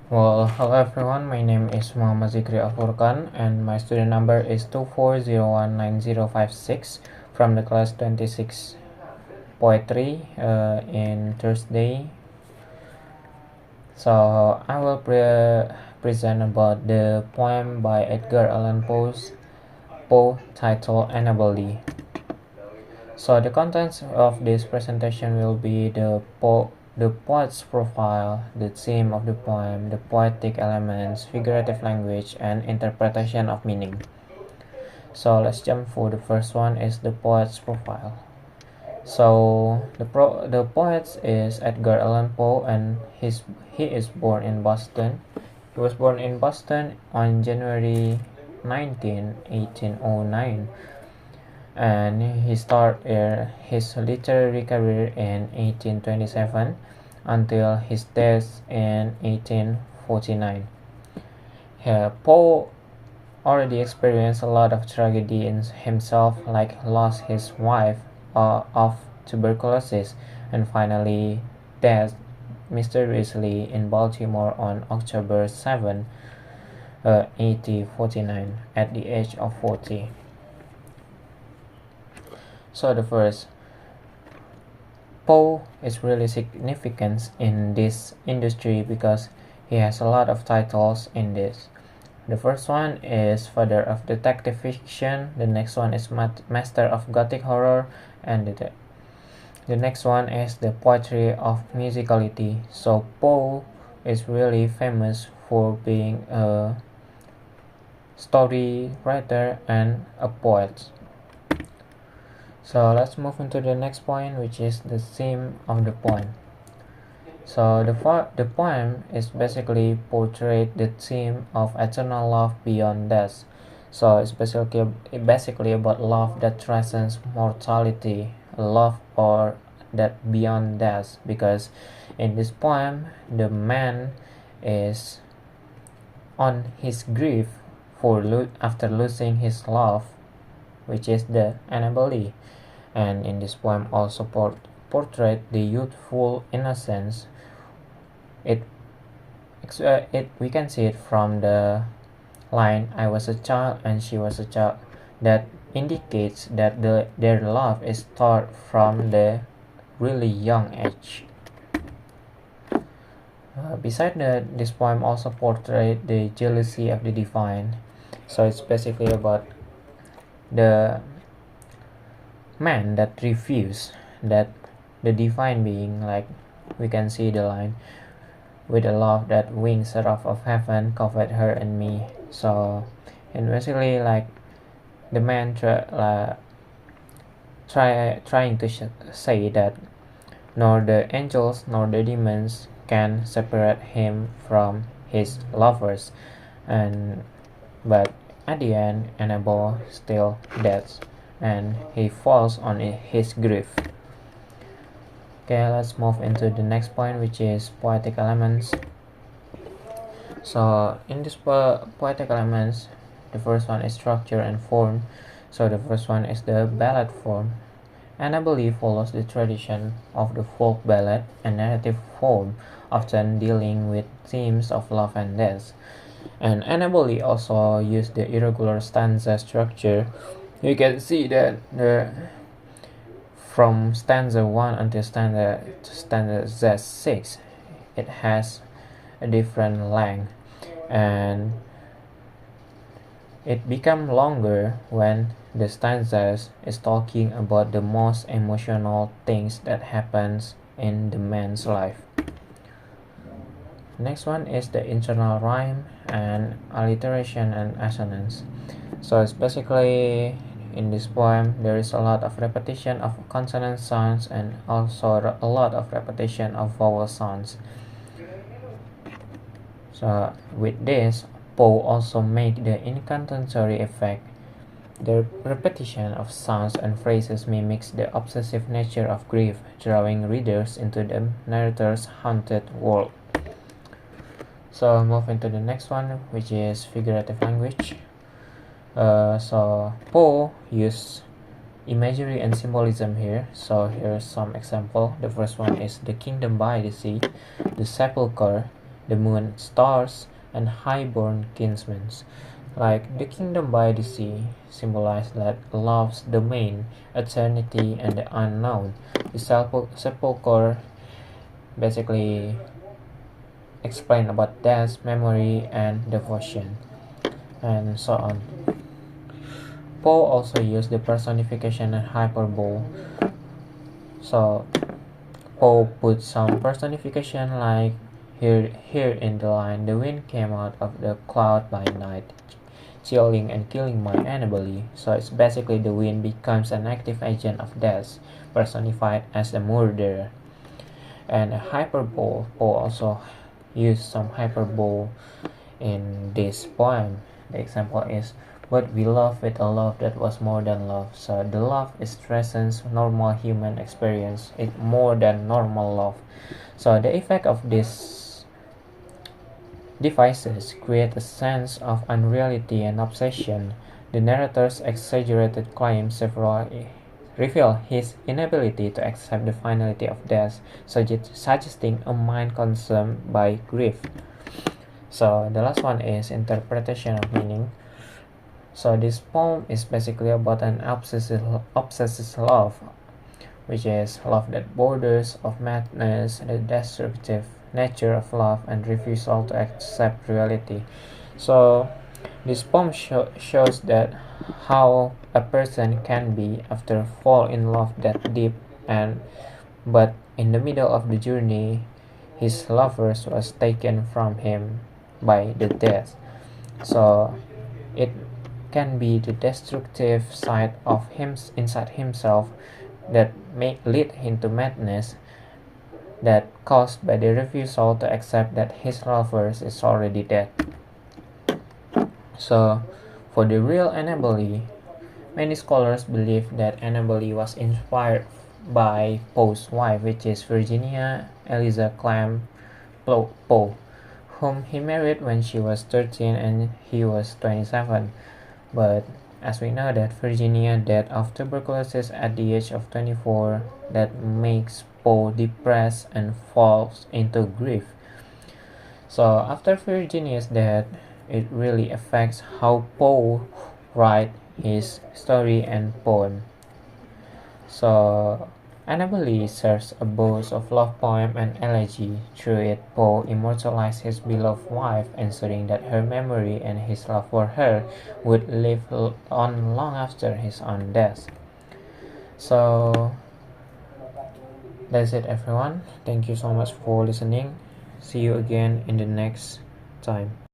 Well, hello everyone, my name is Zikri Alfurqan and my student number is 24019056 from the class 26 poetry in Thursday. So I will present about the poem by Edgar Allan Poe titled Annabel. So the contents of this presentation will be the poet's profile, the theme of the poem, the poetic elements, figurative language, and interpretation of meaning. So let's jump for the first one is the poet's profile. So the poet is Edgar Allan Poe, and he is born in Boston. He was born in Boston on January 19, 1809, and he started his literary career in 1827 until his death in 1849. Poe already experienced a lot of tragedy in himself, like lost his wife of tuberculosis and finally died mysteriously in Baltimore on October 7, 1849 at the age of 40. So the first, Poe is really significant in this industry because he has a lot of titles in this. The first one is Father of Detective Fiction, the next one is Master of Gothic Horror, and the next one is the Poetry of Musicality. So Poe is really famous for being a story writer and a poet. So let's move into the next point, which is the theme of the poem. So the poem is basically portrayed the theme of eternal love beyond death. So it's basically about love that transcends mortality, love or that beyond death. Because in this poem, the man is on his grief after losing his love, which is the Annabel. And in this poem also portrayed the youthful innocence. We can see it from the line "I was a child and she was a child," that indicates that their love is start from the really young age. This poem also portrayed the jealousy of the divine. So it's basically about the man that refused that the divine being, like we can see the line, with a love that wings seraph of heaven covered her and me. So and basically like the man trying to say that nor the angels nor the demons can separate him from his lovers, but at the end Annabel still dead and he falls on his grief. Okay, let's move into the next point, which is poetic elements. So in this poetic elements, the first one is structure and form. So the first one is the ballad form. Annabel follows the tradition of the folk ballad and narrative form, often dealing with themes of love and death. And Annabel also used the irregular stanza structure. You can see that from stanza 1 until stanza 6, it has a different length, and it becomes longer when the stanzas is talking about the most emotional things that happens in the man's life. Next one is the internal rhyme and alliteration and assonance. So it's basically in this poem there is a lot of repetition of consonant sounds and also a lot of repetition of vowel sounds. So with this, Poe also made the incantatory effect. The repetition of sounds and phrases mimics the obsessive nature of grief, drawing readers into the narrator's haunted world. So move into the next one, which is figurative language. So Poe used imagery and symbolism here. So here's some example. The first one is the kingdom by the sea, the sepulchre, the moon, stars, and highborn kinsmen. Like the kingdom by the sea symbolized that love's domain, eternity, and the unknown. The sepulchre basically explain about death, memory, and devotion, and so on. Poe also used the personification and hyperbole. So Poe put some personification like here in the line, the wind came out of the cloud by night, chilling and killing my Annabel. So it's basically the wind becomes an active agent of death, personified as a murderer. And a hyperbole, Poe also used some hyperbole in this poem. The example is, but we love with a love that was more than love. So the love is transcends normal human experience. It's more than normal love. So the effect of these devices create a sense of unreality and obsession. The narrator's exaggerated claims severally reveal his inability to accept the finality of death, suggesting a mind consumed by grief. So the last one is interpretation of meaning. So this poem is basically about an obsessive love, which is love that borders of madness, the destructive nature of love, and refusal to accept reality. So this poem shows that how a person can be after fall in love that deep, and but in the middle of the journey his lovers was taken from him by the death. So it can be the destructive side of him inside himself that may lead him to madness, that caused by the refusal to accept that his lovers is already dead. So for the real Annabel, many scholars believe that Annabel was inspired by Poe's wife, which is Virginia Eliza Clamp Poe, whom he married when she was 13 and he was 27. But as we know that Virginia died of tuberculosis at the age of 24, that makes Poe depressed and falls into grief. So after Virginia's death, it really affects how Poe write his story and poem. So Annabel serves a both of love poem and elegy. Through it, Poe immortalized his beloved wife, ensuring that her memory and his love for her would live on long after his own death. So that's it, everyone. Thank you so much for listening. See you again in the next time.